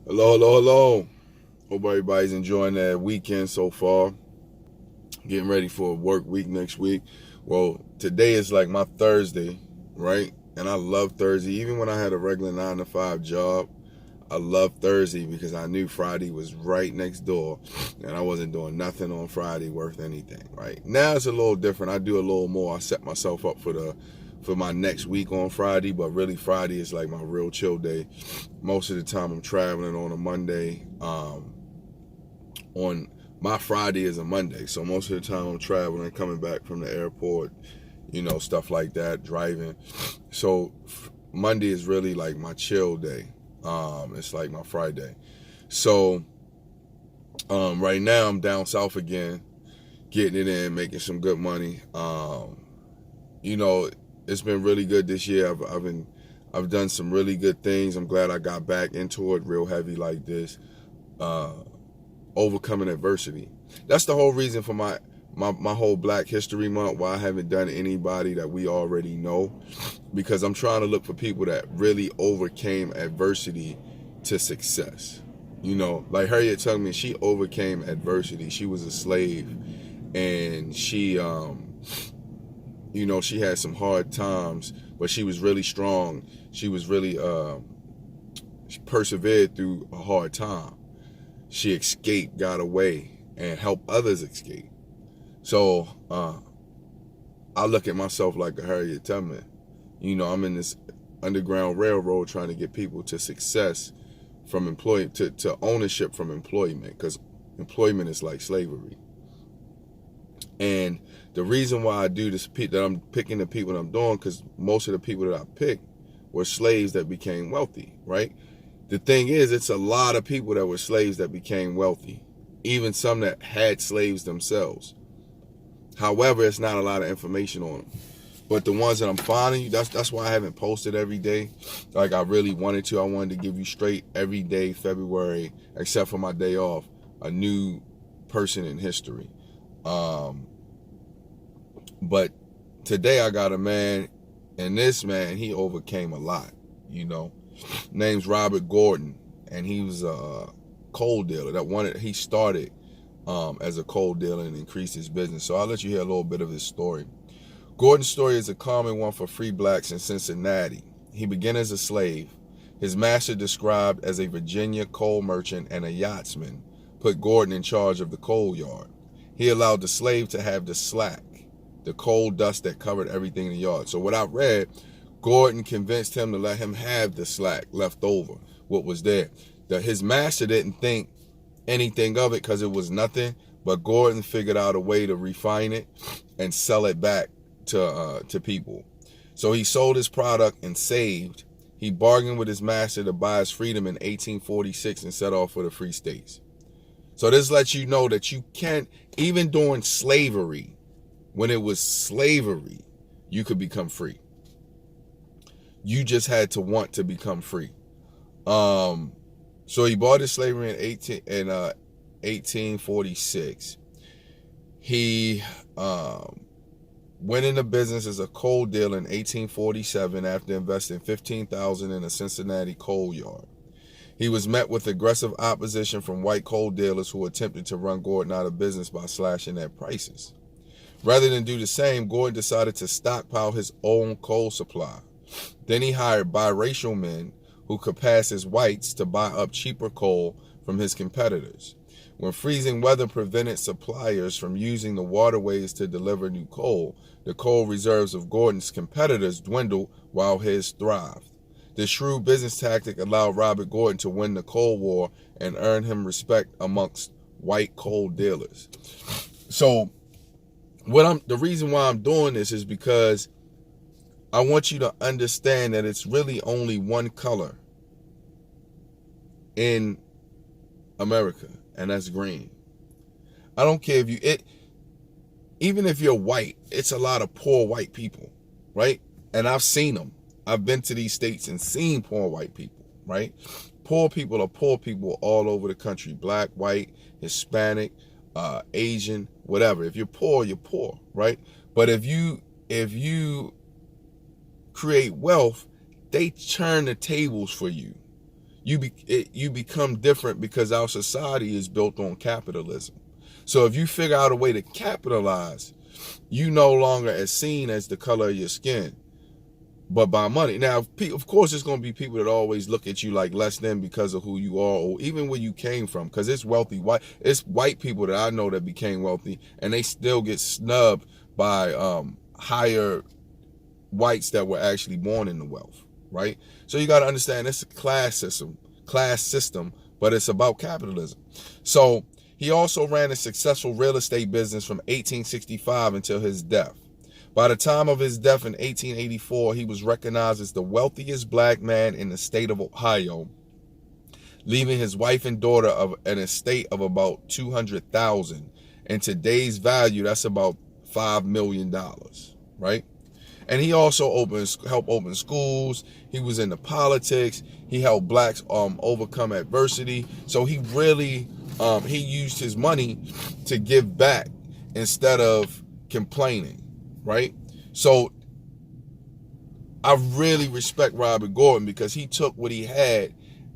Hello, hello, hello. Hope everybody's enjoying their weekend so far. Getting ready for a work week next week. Well, today is like my Thursday, right? And I love Thursday. Even when I had a regular 9 to 5 job, I love Thursday because I knew Friday was right next door and I wasn't doing nothing on Friday worth anything, right? Now it's a little different. I do a little more. I set myself up for my next week on Friday, but really Friday is like my real chill day. Most of the time I'm traveling on a Monday. On my Friday is a Monday, so most of the time I'm traveling, coming back from the airport, stuff like that, driving. So Monday is really like my chill day. It's like my Friday. So right now I'm down south again, getting it in, making some good money. You know, it's been really good this year. I've done some really good things. I'm glad I got back into it real heavy like this. Overcoming adversity. That's the whole reason for my whole Black History Month, why I haven't done anybody that we already know, because I'm trying to look for people that really overcame adversity to success. Like Harriet Tubman, she overcame adversity. She was a slave, and she she had some hard times, but she was really strong. She was really she persevered through a hard time. She escaped, got away, and helped others escape. So I look at myself like a Harriet Tubman. I'm in this Underground Railroad trying to get people to success from employment to ownership from employment, because employment is like slavery. And the reason why I do this, that I'm picking the people that I'm doing, because most of the people that I picked were slaves that became wealthy, right? The thing is, it's a lot of people that were slaves that became wealthy, even some that had slaves themselves. However, it's not a lot of information on them. But the ones that I'm finding, that's why I haven't posted every day like I really wanted to. I wanted to give you straight every day, February, except for my day off, a new person in history. But today I got a man, and this man, he overcame a lot, Name's Robert Gordan, and he was a coal dealer he started as a coal dealer and increased his business. So I'll let you hear a little bit of his story. Gordan's story is a common one for free blacks in Cincinnati. He began as a slave. His master, described as a Virginia coal merchant and a yachtsman, put Gordan in charge of the coal yard. He allowed the slave to have the slack, the coal dust that covered everything in the yard. So what I read, Gordan convinced him to let him have the slack left over, what was there. His master didn't think anything of it because it was nothing, but Gordan figured out a way to refine it and sell it back to people. So he sold his product and saved. He bargained with his master to buy his freedom in 1846 and set off for the free states. So this lets you know that you can't, even during slavery, when it was slavery, you could become free. You just had to want to become free. So he bought his slavery in 1846. He went into business as a coal dealer in 1847 after investing $15,000 in a Cincinnati coal yard. He was met with aggressive opposition from white coal dealers who attempted to run Gordan out of business by slashing their prices. Rather than do the same, Gordan decided to stockpile his own coal supply. Then he hired biracial men who could pass as whites to buy up cheaper coal from his competitors. When freezing weather prevented suppliers from using the waterways to deliver new coal, the coal reserves of Gordan's competitors dwindled while his thrived. This shrewd business tactic allowed Robert Gordan to win the Coal War and earn him respect amongst white coal dealers. So the reason why I'm doing this is because I want you to understand that it's really only one color in America, and that's green. I don't care even if you're white, it's a lot of poor white people, right? And I've seen them. I've been to these states and seen poor white people, right? Poor people are poor people all over the country, black, white, Hispanic, Asian, whatever. If you're poor, right? But if you create wealth, they turn the tables for you. you become different because our society is built on capitalism. So if you figure out a way to capitalize, you no longer as seen as the color of your skin, but by money. Now, of course, it's going to be people that always look at you like less than because of who you are or even where you came from, because it's white people that I know that became wealthy and they still get snubbed by higher whites that were actually born in the wealth, right? So you got to understand it's a class system, but it's about capitalism. So he also ran a successful real estate business from 1865 until his death. By the time of his death in 1884, he was recognized as the wealthiest black man in the state of Ohio, leaving his wife and daughter of an estate of about $200,000. In today's value, that's about $5 million, right? And he also helped open schools. He was into politics. He helped blacks overcome adversity. So he really he used his money to give back instead of complaining, right? So I really respect Robert Gordan because he took what he had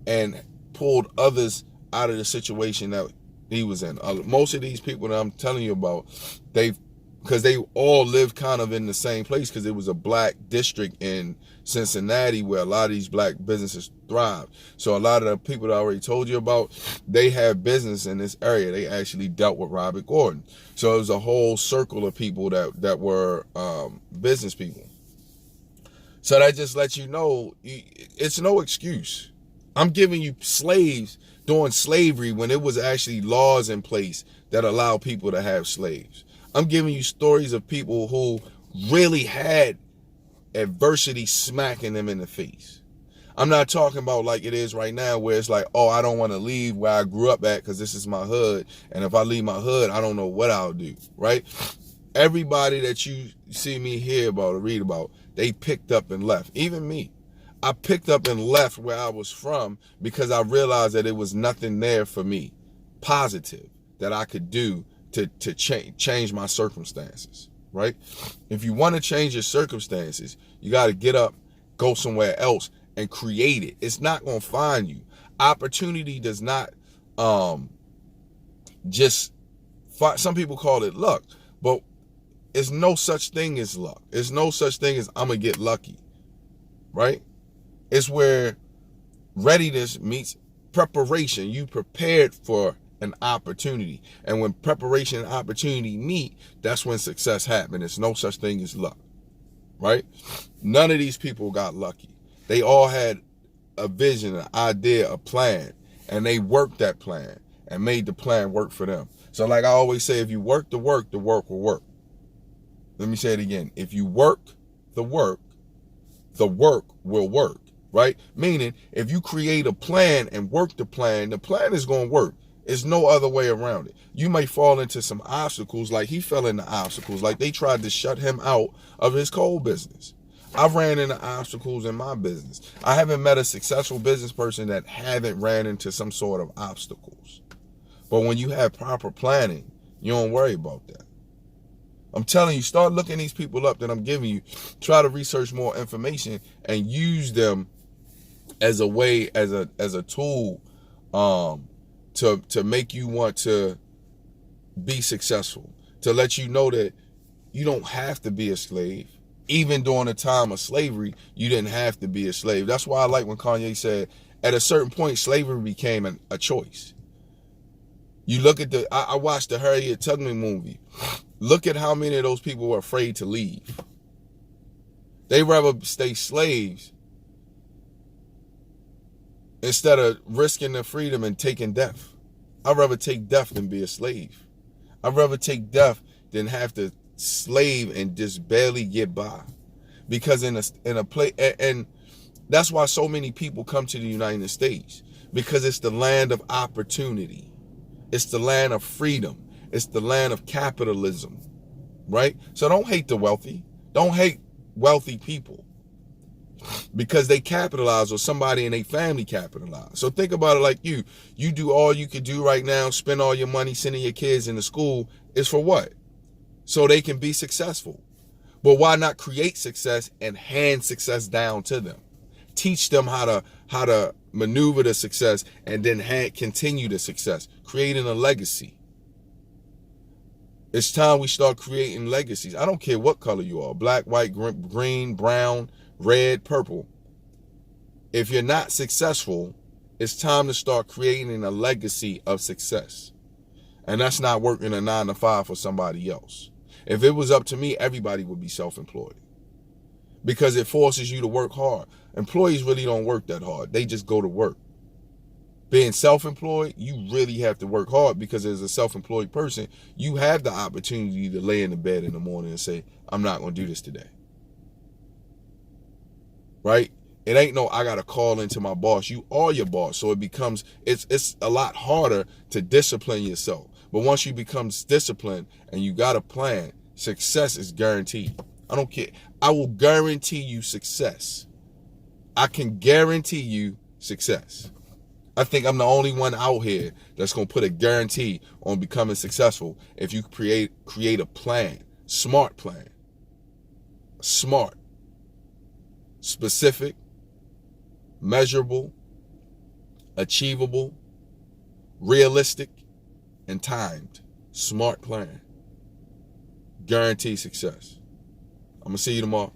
and pulled others out of the situation that he was in. Most of these people that I'm telling you about, because they all lived kind of in the same place, because it was a black district in Cincinnati where a lot of these black businesses thrive. So a lot of the people that I already told you about, they have business in this area. They actually dealt with Robert Gordan. So it was a whole circle of people that were business people. So that just lets you know it's no excuse. I'm giving you slaves during slavery when it was actually laws in place that allow people to have slaves. I'm giving you stories of people who really had adversity smacking them in the face. I'm not talking about like it is right now where it's like, oh, I don't want to leave where I grew up at because this is my hood. And if I leave my hood, I don't know what I'll do, right? Everybody that you see me hear about or read about, they picked up and left. Even me. I picked up and left where I was from because I realized that it was nothing there for me positive that I could do to change my circumstances, right? If you want to change your circumstances, you got to get up, go somewhere else and create it. It's not going to find you. Opportunity does not just find, some people call it luck, but it's no such thing as luck. It's no such thing as I'm going to get lucky, right? It's where readiness meets preparation. You prepared for an opportunity. And when preparation and opportunity meet, that's when success happens. There's no such thing as luck, right? None of these people got lucky. They all had a vision, an idea, a plan, and they worked that plan and made the plan work for them. So like I always say, if you work the work will work. Let me say it again. If you work the work will work, right? Meaning, if you create a plan and work the plan is going to work. There's no other way around it. You may fall into some obstacles like he fell into obstacles, like they tried to shut him out of his coal business. I've ran into obstacles in my business. I haven't met a successful business person that haven't ran into some sort of obstacles. But when you have proper planning, you don't worry about that. I'm telling you, start looking these people up that I'm giving you. Try to research more information and use them as a way, as a tool, to make you want to be successful, to let you know that you don't have to be a slave. Even during the time of slavery, you didn't have to be a slave. That's why I like when Kanye said, at a certain point, slavery became a choice. You look at I watched the Harriet Tubman movie. Look at how many of those people were afraid to leave. They rather stay slaves instead of risking their freedom and taking death. I'd rather take death than be a slave. I'd rather take death than have to slave and just barely get by. Because in a place, and that's why so many people come to the United States, because it's the land of opportunity. It's the land of freedom. It's the land of capitalism, right? So don't hate the wealthy. Don't hate wealthy people because they capitalize or somebody in their family capitalize. So think about it like you do all you could do right now, spend all your money sending your kids into school is for what? So they can be successful. But why not create success and hand success down to them? Teach them how to maneuver to success, and then continue to success, creating a legacy. It's time we start creating legacies. I don't care what color you are, black, white, green, brown, red, purple. If you're not successful, it's time to start creating a legacy of success. And that's not working a 9-to-5 for somebody else. If it was up to me, everybody would be self-employed, because it forces you to work hard. Employees really don't work that hard. They just go to work. Being self-employed, you really have to work hard, because as a self-employed person, you have the opportunity to lay in the bed in the morning and say, I'm not going to do this today. Right? It ain't no, I got to call into my boss. You are your boss. So it's a lot harder to discipline yourself. But once you become disciplined and you got a plan, success is guaranteed. I don't care. I will guarantee you success. I can guarantee you success. I think I'm the only one out here that's going to put a guarantee on becoming successful if you create a plan, smart plan. Smart, specific, measurable, achievable, realistic, and timed. Smart plan. Guarantee success. I'm going to see you tomorrow.